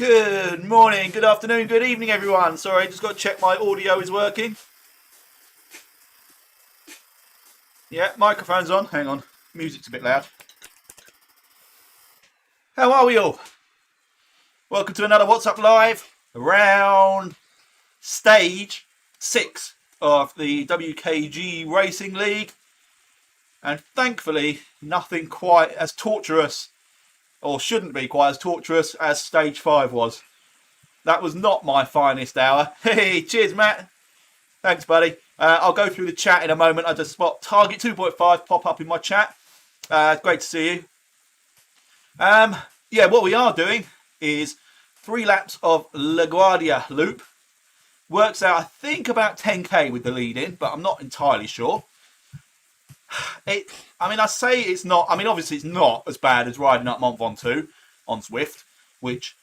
Good morning, good afternoon, good evening, everyone. Sorry, just got to check my audio is working. Yeah, microphone's on. Hang on, music's a bit loud. How are we all? Welcome to another What's Up Live, around stage 6 of the Wkg Racing League. And thankfully, nothing quite as torturous, or shouldn't be quite as torturous, as stage 5 was. That was not my finest hour. Hey, cheers, Matt. Thanks, buddy. I'll go through the chat in a moment. I just spot Target 2.5 pop up in my chat. Great to see you. Yeah, what we are doing is 3 laps of LaGuardia loop. Works out, I think, about 10k with the lead in, but I'm not entirely sure. I say it's not. Obviously, it's not as bad as riding up Mont Ventoux on Zwift, which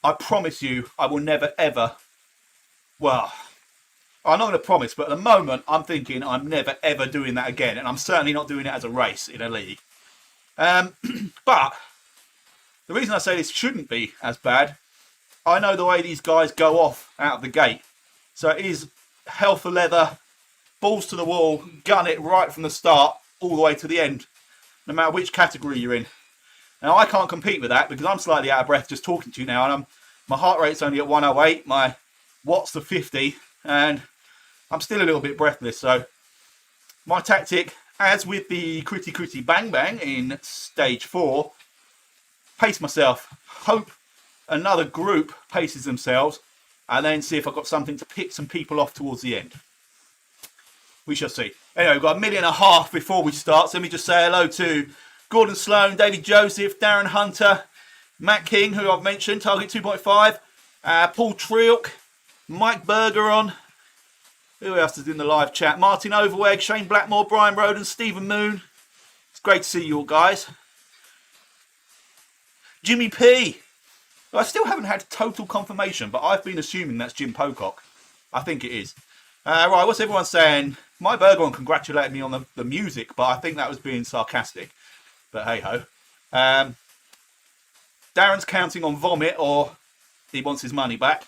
I promise you, I will never ever. Well, I'm not going to promise, but at the moment, I'm thinking I'm never ever doing that again, and I'm certainly not doing it as a race in a league. But the reason I say this shouldn't be as bad, I know the way these guys go off out of the gate. So it is hell for leather, balls to the wall, gun it right from the start all the way to the end, no matter which category you're in. Now, I can't compete with that because I'm slightly out of breath just talking to you now, and my heart rate's only at 108, my watts to 50, and I'm still a little bit breathless. So my tactic, as with the Critty Bang Bang in stage 4, pace myself, hope another group paces themselves, and then see if I've got something to pick some people off towards the end. We shall see. Anyway, we've got 1.5 million before we start, so let me just say hello to Gordon Sloan, David Joseph, Darren Hunter, Matt King, who I've mentioned, Target 2.5, Paul Trilk, Mike Bergeron, who else is in the live chat? Martin Overweg, Shane Blackmore, Brian Roden, Stephen Moon. It's great to see you all guys. Jimmy P. I still haven't had total confirmation, but I've been assuming that's Jim Pocock. I think it is. Right, what's everyone saying? My Bergeron congratulated me on the music, but I think that was being sarcastic. But hey-ho. Darren's counting on vomit, or he wants his money back.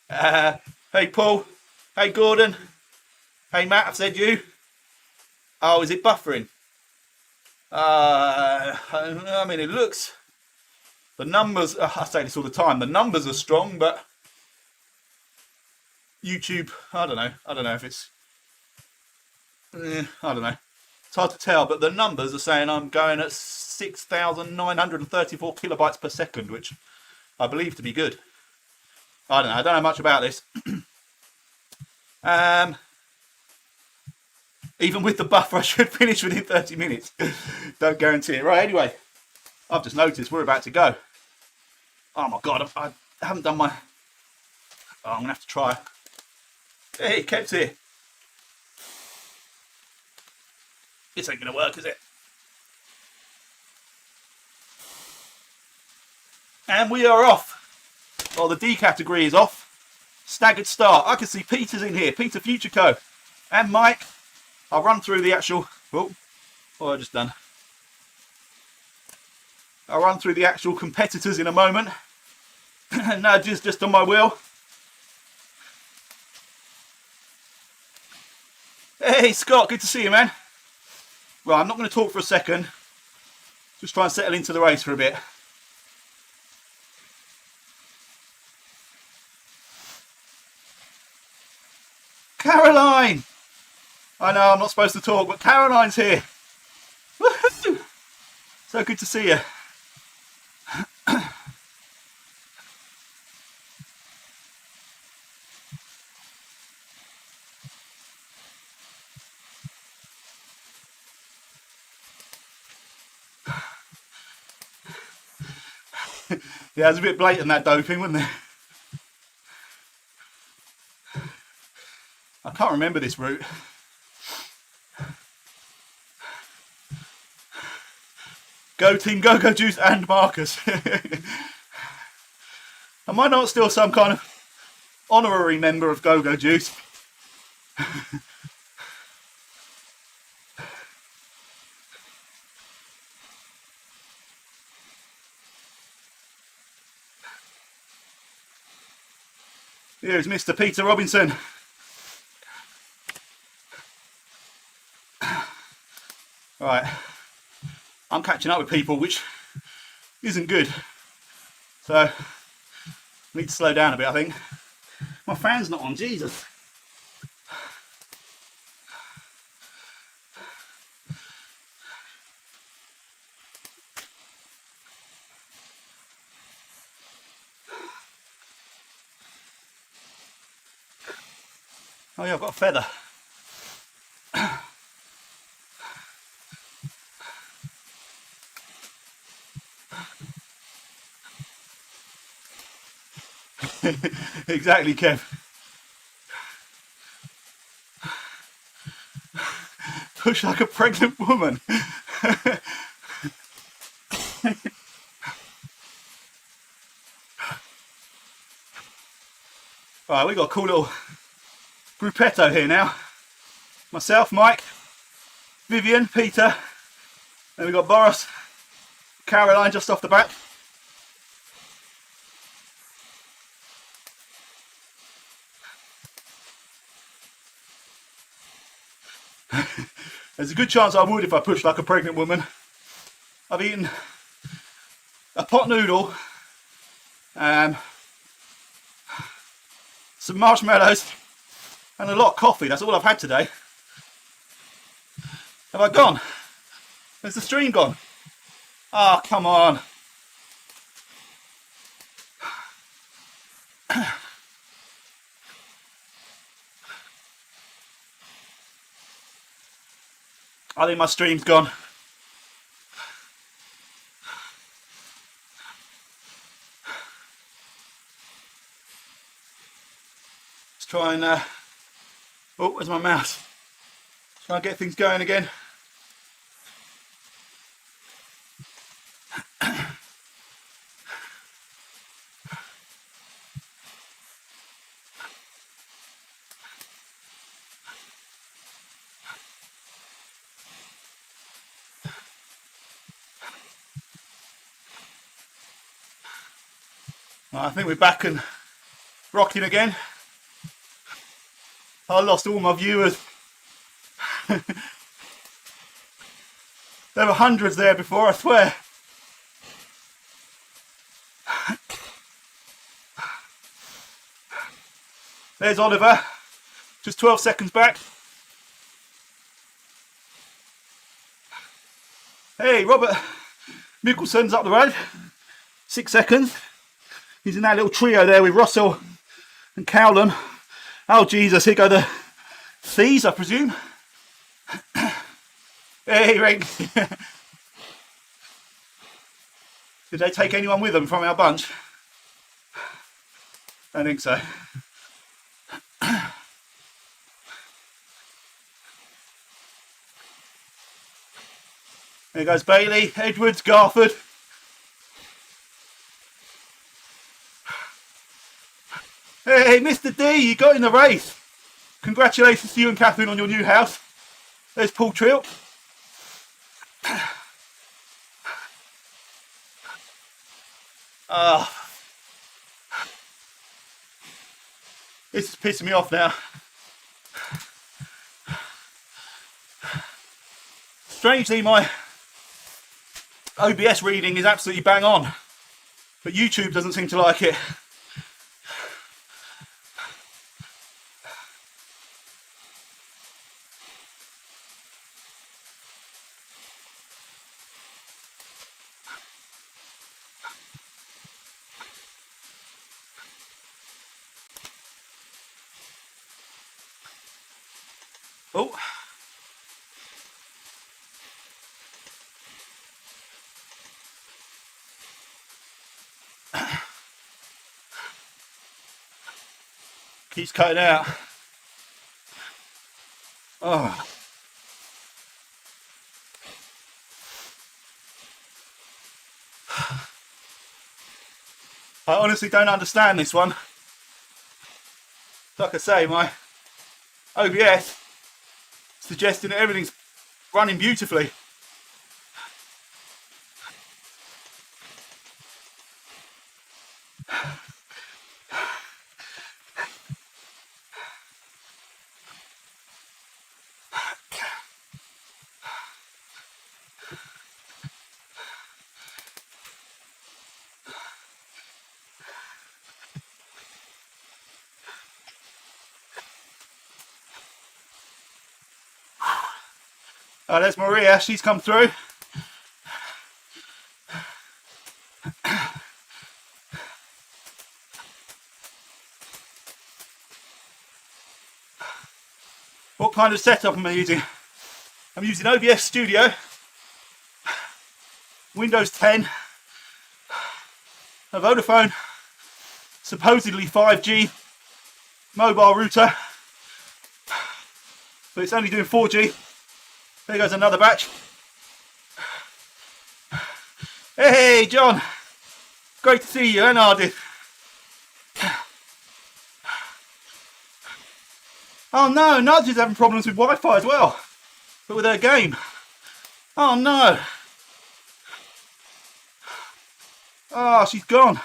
Hey, Paul. Hey, Gordon. Hey, Matt, I've said you. Oh, is it buffering? It looks... The numbers... I say this all the time. The numbers are strong, but... YouTube, I don't know if it's... I don't know. It's hard to tell, but the numbers are saying I'm going at 6,934 kilobytes per second, which I believe to be good. I don't know much about this. Even with the buffer, I should finish within 30 minutes. Don't guarantee it. Right, anyway, I've just noticed we're about to go. Oh my God, I haven't done my... Oh, I'm going to have to try. Hey, Kev's here. This ain't going to work, is it? And we are off. Well, the D category is off. Staggered start. I can see Peter's in here. Peter Futureco. And Mike. I'll run through the actual... Oh, what have I just done? I'll run through the actual competitors in a moment. Nudges just on my wheel. Hey, Scott. Good to see you, man. Right, I'm not going to talk for a second. Just try and settle into the race for a bit. Caroline! I know I'm not supposed to talk, but Caroline's here. Woohoo! So good to see you. Yeah, it was a bit blatant, that doping, wasn't it? I can't remember this route. Go team, go Juice and Marcus. Am I not still some kind of honorary member of Go Juice? Here is Mr. Peter Robinson. Right, I'm catching up with people, which isn't good. So, I need to slow down a bit, I think. My fan's not on, Jesus. Oh yeah, I've got a feather. Exactly, Kev. Push like a pregnant woman. Right, we got a cool little gruppetto here now. Myself, Mike, Vivian, Peter, then we got Boris, Caroline just off the back. There's a good chance I would if I pushed like a pregnant woman. I've eaten a pot noodle, some marshmallows, and a lot of coffee. That's all I've had today. Have I gone? Has the stream gone? Ah, oh, come on. I think my stream's gone. Let's try and, oh, where's my mouse? Try and get things going again. I think we're back and rocking again. I lost all my viewers. There were hundreds there before, I swear. There's Oliver, just 12 seconds back. Hey, Robert Mickelson's up the road, 6 seconds. He's in that little trio there with Russell and Cowlem. Oh Jesus, here go the thieves, I presume. Hey, Rick. Did they take anyone with them from our bunch? I don't think so. There goes Bailey, Edwards, Garford. Hey, Mr. D, you got in the race. Congratulations to you and Catherine on your new house. There's Paul Trill. This is pissing me off now. Strangely, my OBS reading is absolutely bang on, but YouTube doesn't seem to like it. Oh. Keeps cutting out. Oh. I honestly don't understand this one. Like I say, my OBS suggesting that everything's running beautifully. Oh, there's Maria, she's come through. What kind of setup am I using? I'm using OBS Studio, Windows 10, a Vodafone, supposedly 5G mobile router, but it's only doing 4G. There goes another batch. Hey John, great to see you, and Ardith. Oh no, Nudge is having problems with Wi-Fi as well, but with her game. Oh no. Oh, she's gone.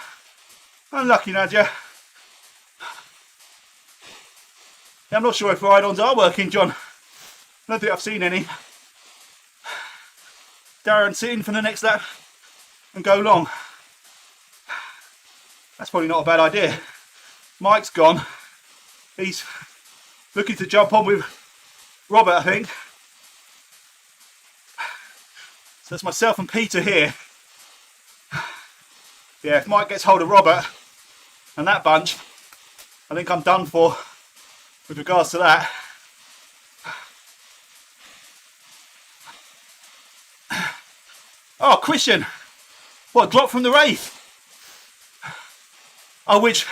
Unlucky, Nadia. I'm not sure if ride-ons are working, John. I don't think I've seen any. Darren, sit in for the next lap and go long. That's probably not a bad idea. Mike's gone. He's looking to jump on with Robert, I think. So it's myself and Peter here. Yeah, if Mike gets hold of Robert and that bunch, I think I'm done for with regards to that. Oh, Christian! What, drop from the Wraith? Oh, which...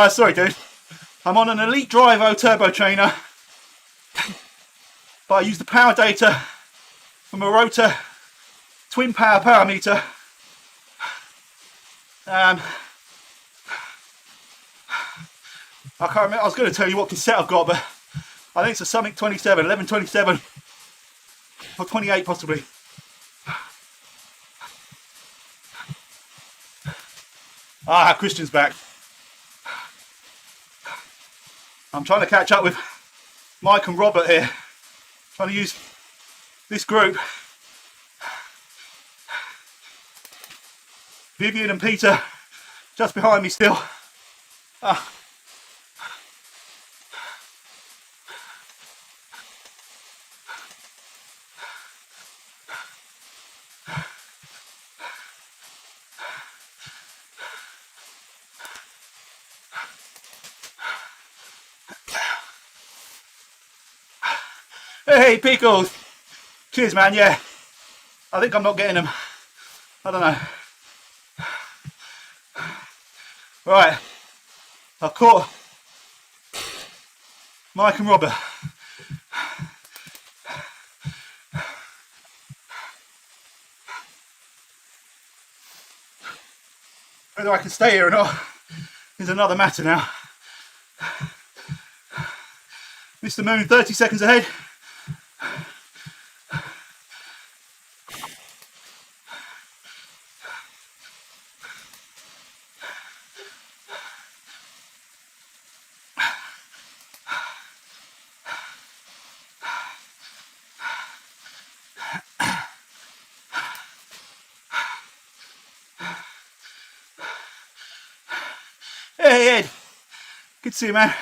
sorry, dude. I'm on an Elite Drivo turbo trainer, but I use the power data from a rotor twin power meter. I can't remember. I was going to tell you what cassette I've got, but I think it's a Summit 27, 1127, or 28 possibly. Ah, Christian's back. I'm trying to catch up with Mike and Robert here. Trying to use this group. Vivian and Peter just behind me still. Hey, Pickles! Cheers, man, yeah. I think I'm not getting them. I don't know. Right. I've caught Mike and Robert. Whether I can stay here or not is another matter now. Mr. Moon, 30 seconds ahead. Hey Ed, good to see you, man.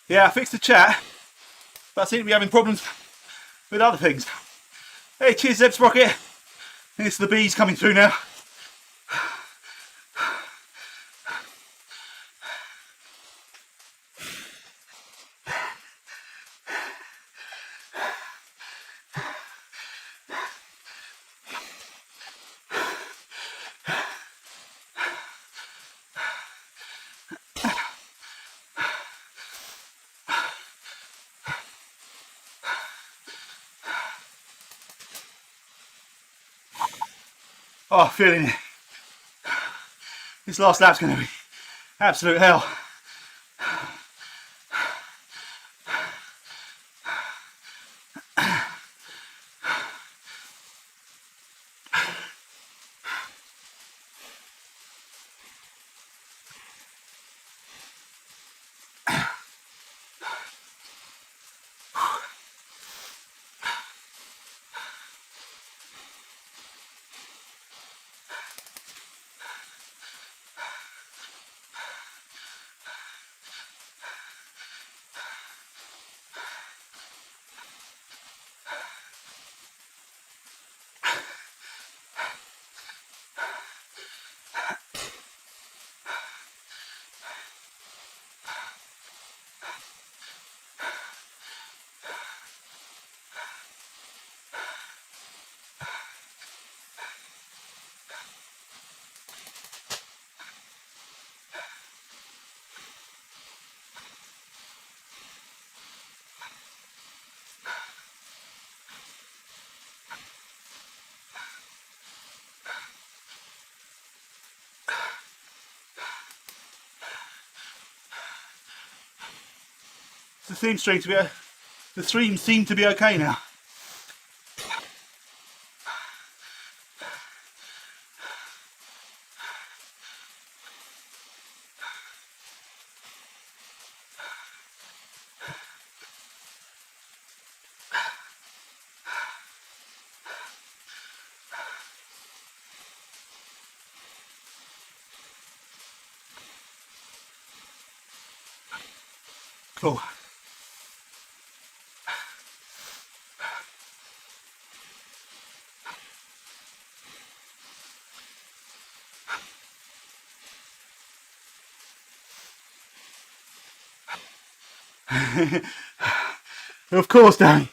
Yeah, I fixed the chat, but I seem to be having problems with other things. Hey, cheers, Zeb Sprocket. I think it's the bees coming through now. Oh, feeling it. This last lap's going to be absolute hell. The stream seems to be okay now. Cool. Of course, Danny.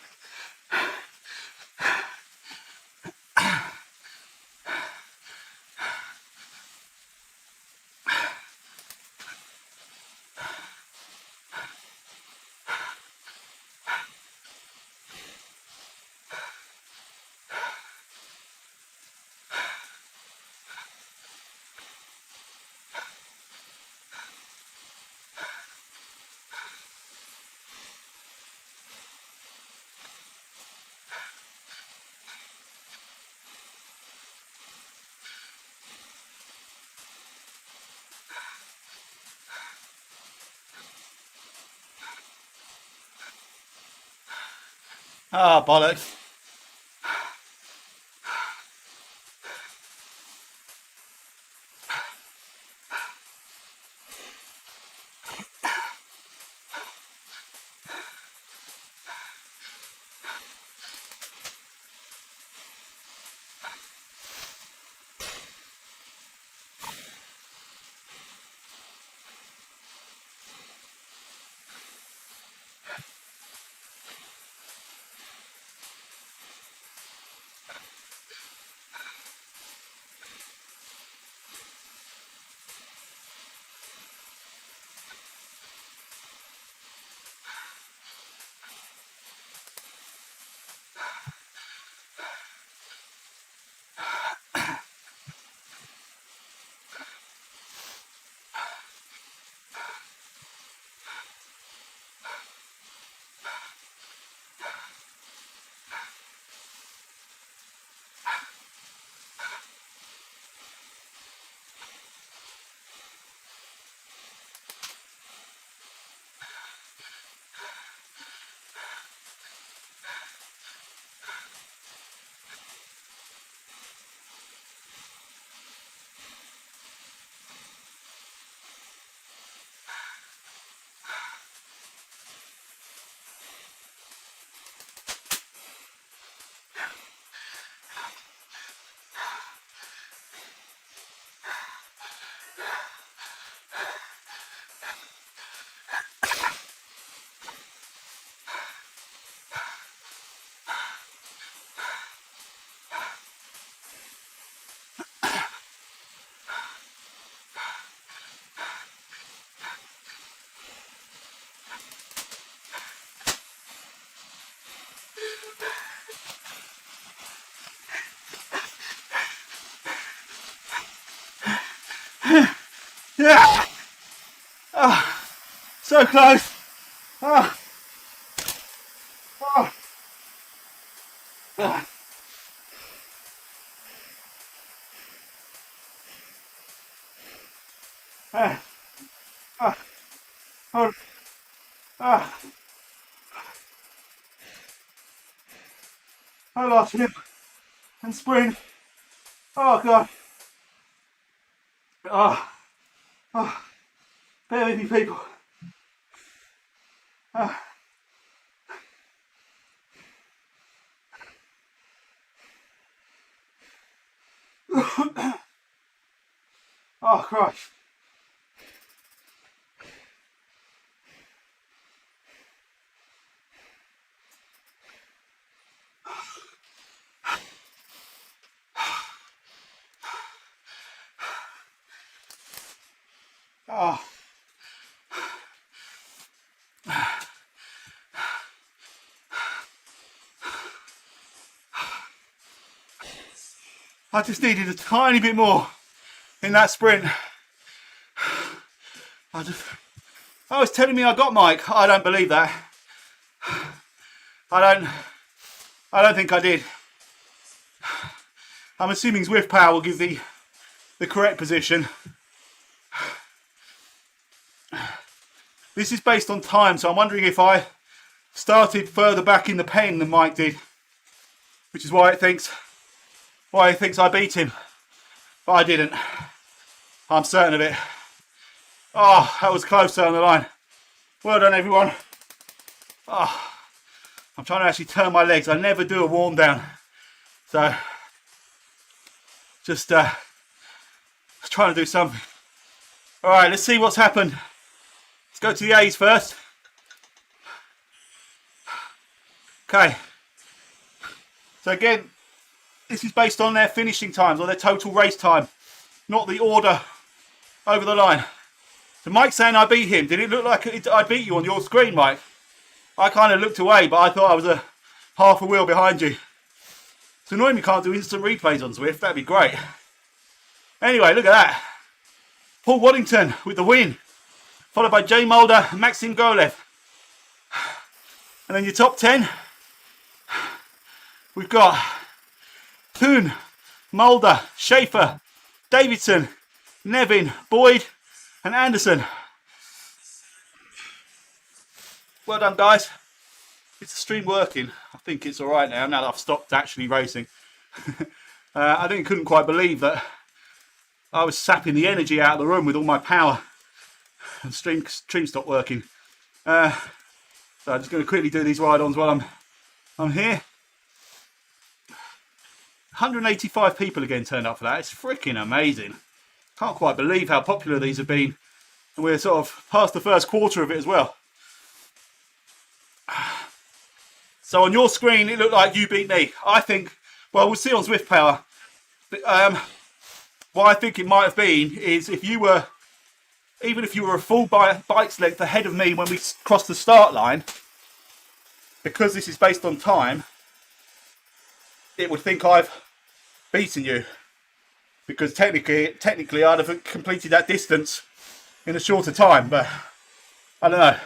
Ah, bollocks. Yeah! Oh, so close! Oh. Oh. Oh. Oh. Oh. Oh. I lost him and sprint. Oh god. Oh. Oh. Bear with me, people. Oh. Oh Christ. Oh. I just needed a tiny bit more in that sprint. I Oh, it's telling me I got Mike. I don't believe that. I don't think I did. I'm assuming Zwift Power will give the correct position. This is based on time, so I'm wondering if I started further back in the pen than Mike did, which is why it thinks I beat him, but I didn't. I'm certain of it. Oh, that was close down the line. Well done, everyone. Oh, I'm trying to actually turn my legs. I never do a warm down, so just trying to do something. All right, let's see what's happened. Let's go to the A's first. Okay. So again, this is based on their finishing times or their total race time, not the order over the line. So Mike's saying I beat him. Did it look like I beat you on your screen, Mike? I kind of looked away, but I thought I was a half a wheel behind you. It's annoying we can't do instant replays on Zwift. That'd be great. Anyway, look at that. Paul Waddington with the win, followed by Jay Mulder and Maxim Golev. And then your top 10, we've got Kuhn, Mulder, Schaefer, Davidson, Nevin, Boyd and Anderson. Well done, guys. Is the stream working? I think it's alright now that I've stopped actually racing. I couldn't quite believe that I was sapping the energy out of the room with all my power. The stream stopped working. So I'm just going to quickly do these ride-ons while I'm here. 185 people again turned up for that. It's freaking amazing. Can't quite believe how popular these have been. And we're sort of past the first quarter of it as well. So on your screen, it looked like you beat me. I think, well, we'll see on Zwift Power. What I think it might have been is if you were, even if you were a full bike's length ahead of me when we crossed the start line, because this is based on time, it would think I've beaten you. Because technically I'd have completed that distance in a shorter time, but I don't know.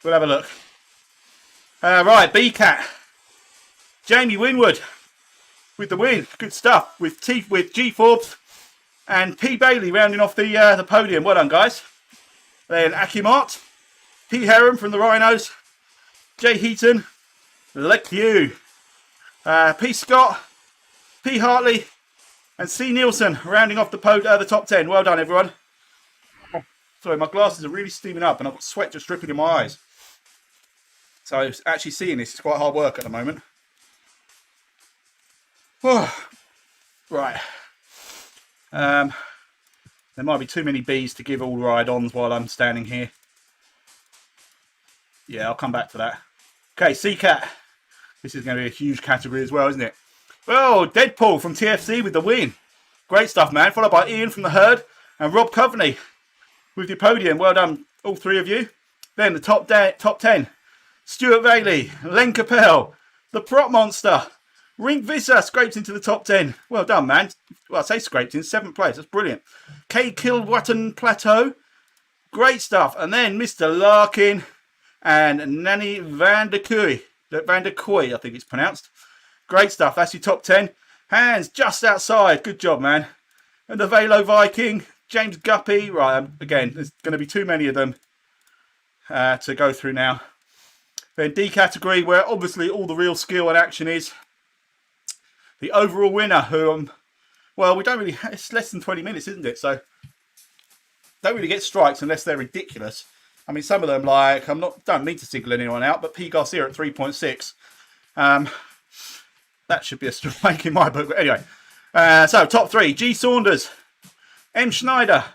We'll have a look. Right, BCAT. Jamie Winwood with the win. Good stuff. With G Forbes and P Bailey rounding off the podium. Well done, guys. Then Akimart, P Heron from the Rhinos, Jay Heaton, LaGuardia, P Scott, P Hartley, and C Nielsen rounding off the top 10. Well done, everyone. Sorry, my glasses are really steaming up and I've got sweat just dripping in my eyes. So actually seeing this is quite hard work at the moment. Right. There might be too many B's to give all ride-ons while I'm standing here. Yeah, I'll come back to that. Okay, CCAT. This is going to be a huge category as well, isn't it? Well, Deadpool from TFC with the win. Great stuff, man. Followed by Ian from the Herd and Rob Coveney with your podium. Well done, all three of you. Then the top 10. Stuart Bailey, Len Capel, the Prop Monster, Rink Visser scraped into the top 10. Well done, man. Well, I say scraped in 7th place. That's brilliant. K Kilwatton Plateau. Great stuff. And then Mr. Larkin and Nanny Van der Kooi, I think it's pronounced. Great stuff. That's your top 10. Hands just outside. Good job, man. And the Velo Viking, James Guppy. Right, again, there's going to be too many of them to go through now. Then D category, where obviously all the real skill and action is. The overall winner, who, well, we don't really, it's less than 20 minutes, isn't it? So, don't really get strikes unless they're ridiculous. I mean, some of them, like, don't mean to single anyone out, but P. Garcia at 3.6. That should be a strike in my book. But anyway, so top 3, G. Saunders, M. Schneider,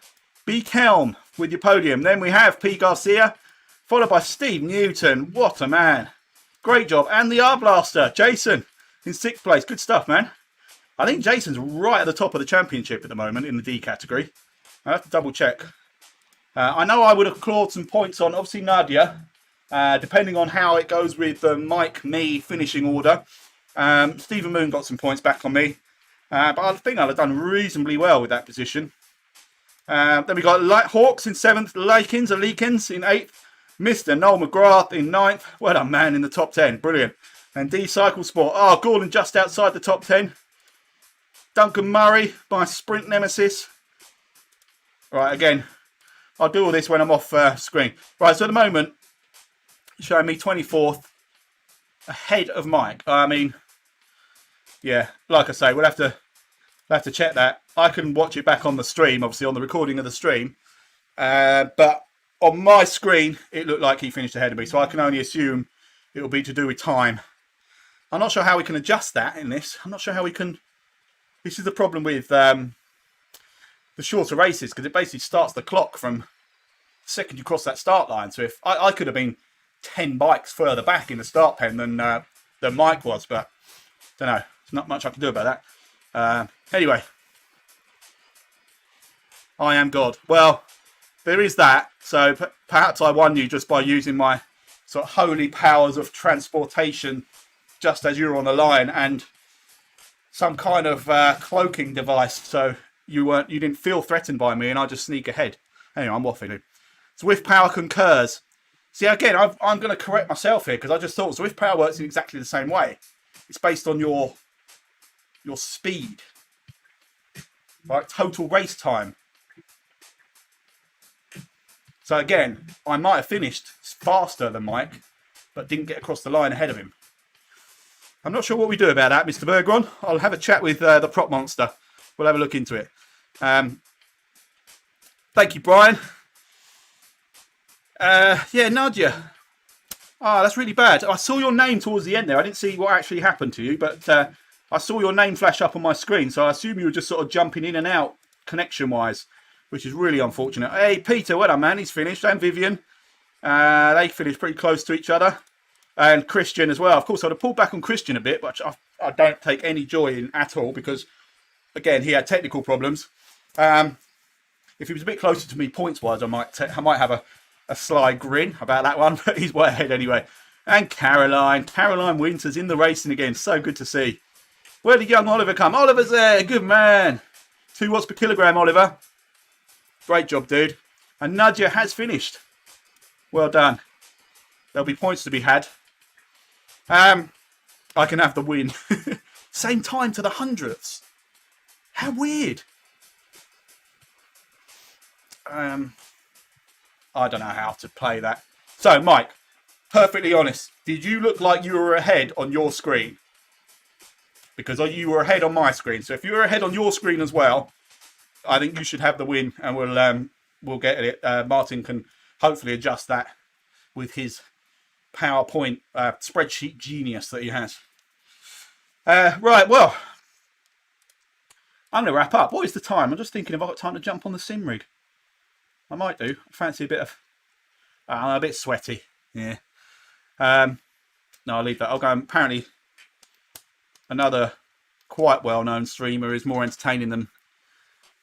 B. Kelm with your podium. Then we have P. Garcia, followed by Steve Newton. What a man. Great job. And the R-Blaster, Jason, in 6th place. Good stuff, man. I think Jason's right at the top of the championship at the moment in the D category. I have to double check. I know I would have clawed some points on, obviously, Nadia, depending on how it goes with the Mike, me finishing order. Stephen Moon got some points back on me. But I think I'd have done reasonably well with that position. Then we got Hawks in 7th, Lakins or Leakins in 8th, Mr. Noel McGrath in 9th. Well done, man, in the top 10. Brilliant. And D Cycle Sport. Oh, Gordon just outside the top 10. Duncan Murray, my sprint nemesis. Right, again, I'll do all this when I'm off screen. Right, so at the moment, showing me 24th, ahead of Mike. I mean, yeah, like I say, we'll have to check that. I can watch it back on the stream, obviously on the recording of the stream. But on my screen, it looked like he finished ahead of me, so I can only assume it will be to do with time. I'm not sure how we can adjust that in this. I'm not sure how we can. This is the problem with the shorter races, because it basically starts the clock from the second you cross that start line. So if I could have been 10 bikes further back in the start pen than Mike was, but don't know. There's not much I can do about that. Anyway, I am God. Well, there is that. So perhaps I won you just by using my sort of holy powers of transportation just as you were on the line, and some kind of cloaking device, so you didn't feel threatened by me, and I just sneak ahead. Anyway, I'm waffling. Zwift Power concurs. See, again, I'm going to correct myself here, because I just thought Zwift Power works in exactly the same way. It's based on your speed, right? Total race time. So again, I might have finished faster than Mike, but didn't get across the line ahead of him. I'm not sure what we do about that, Mr. Bergeron. I'll have a chat with the prop monster. We'll have a look into it. Thank you, Brian. Yeah, Nadia. Oh, that's really bad. I saw your name towards the end there. I didn't see what actually happened to you, but I saw your name flash up on my screen, so I assume you were just sort of jumping in and out connection-wise, which is really unfortunate. Hey, Peter, well done, man. He's finished. And Vivian. They finished pretty close to each other. And Christian as well. Of course, I'd have pulled back on Christian a bit, but I don't take any joy in at all because, again, he had technical problems. If he was a bit closer to me points-wise, I might have a sly grin about that one, but he's way ahead anyway. And Caroline Winters in the racing again. So good to see. Where did young Oliver come? Oliver's there. Good man. 2 watts per kilogram, Oliver. Great job, dude. And Nadia has finished. Well done. There'll be points to be had. I can have the win. Same time to the hundredths. How weird. I don't know how to play that. So, Mike, perfectly honest, did you look like you were ahead on your screen? Because you were ahead on my screen. So if you were ahead on your screen as well, I think you should have the win, and we'll get it. Martin can hopefully adjust that with his PowerPoint spreadsheet genius that he has. Right, well, I'm going to wrap up. What is the time? I'm just thinking if I've got time to jump on the sim rig. I might do. I fancy a bit of... I'm a bit sweaty. Yeah. No, I'll leave that. I'll go. Apparently, another quite well-known streamer is more entertaining than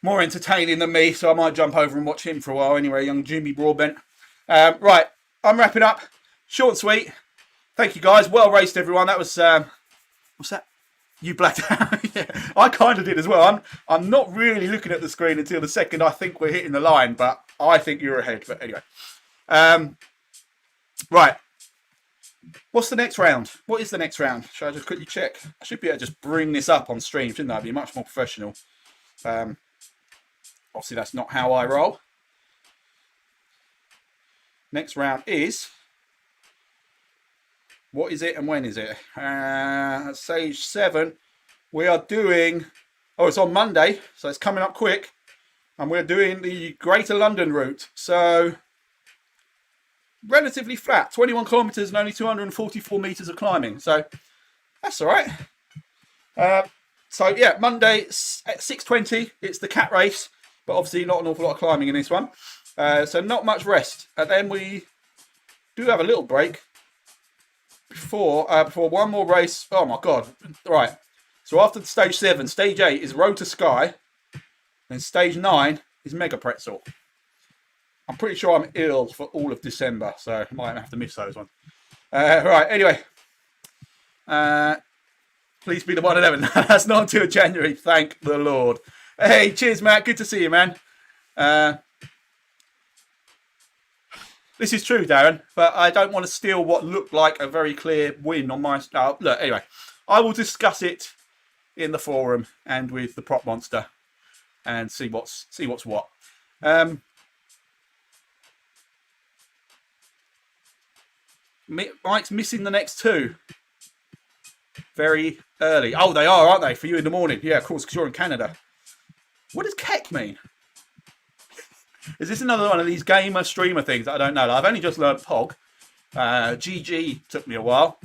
me, so I might jump over and watch him for a while. Anyway, young Jimmy Broadbent. Right, I'm wrapping up. Short and sweet. Thank you, guys. Well raced, everyone. That was... what's that? You blacked out. Yeah, I kind of did as well. I'm not really looking at the screen until the second I think we're hitting the line, but I think you're ahead. But anyway. Right. What's the next round? What is the next round? Shall I just quickly check? I should be able to just bring this up on stream, shouldn't I? Be much more professional. Obviously, that's not how I roll. Next round is... What is it and when is it? Stage 7. We are doing... Oh, it's on Monday, so it's coming up quick. And we're doing the Greater London route. So, relatively flat. 21 kilometres and only 244 metres of climbing. So, that's all right. So, yeah, Monday at 6:20. It's the cat race. But obviously not an awful lot of climbing in this one. So, not much rest. And then we do have a little break. Before one more race. Oh my god. Right. So after stage 7, stage 8 is Road to Sky. And stage 9 is Mega Pretzel. I'm pretty sure I'm ill for all of December, so I might have to miss those ones. Right, anyway. Please be the 111. That's not until January, thank the Lord. Hey, cheers, Matt. Good to see you, man. This is true, Darren, but I don't want to steal what looked like a very clear win on my... look, anyway, I will discuss it in the forum and with the prop monster and see what's what. Mike's missing the next two very early. Oh, they are, aren't they? For you in the morning. Yeah, of course, because you're in Canada. What does Keck mean? Is this another one of these gamer streamer things that I don't know? I've only just learned POG. GG took me a while.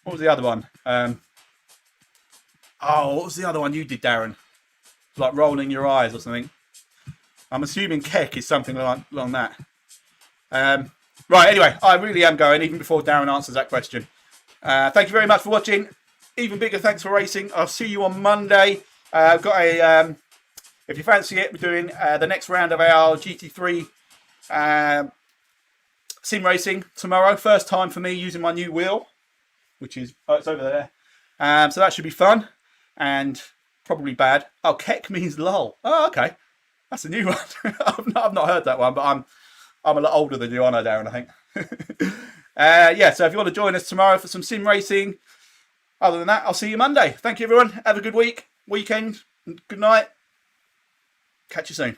What was the other one? What was the other one you did, Darren? Like rolling your eyes or something. I'm assuming Keck is something along that. Right, anyway, I really am going, even before Darren answers that question. Thank you very much for watching. Even bigger thanks for racing. I'll see you on Monday. I've got a... if you fancy it, we're doing the next round of our GT3 sim racing tomorrow. First time for me using my new wheel, which is... oh, it's over there. So that should be fun and probably bad. Oh, Keck means lol. Oh, okay. That's a new one. I've not heard that one, but I'm a lot older than you, aren't I, Darren, I think. Yeah, so if you want to join us tomorrow for some sim racing, other than that, I'll see you Monday. Thank you, everyone. Have a good week, weekend, and good night. Catch you soon.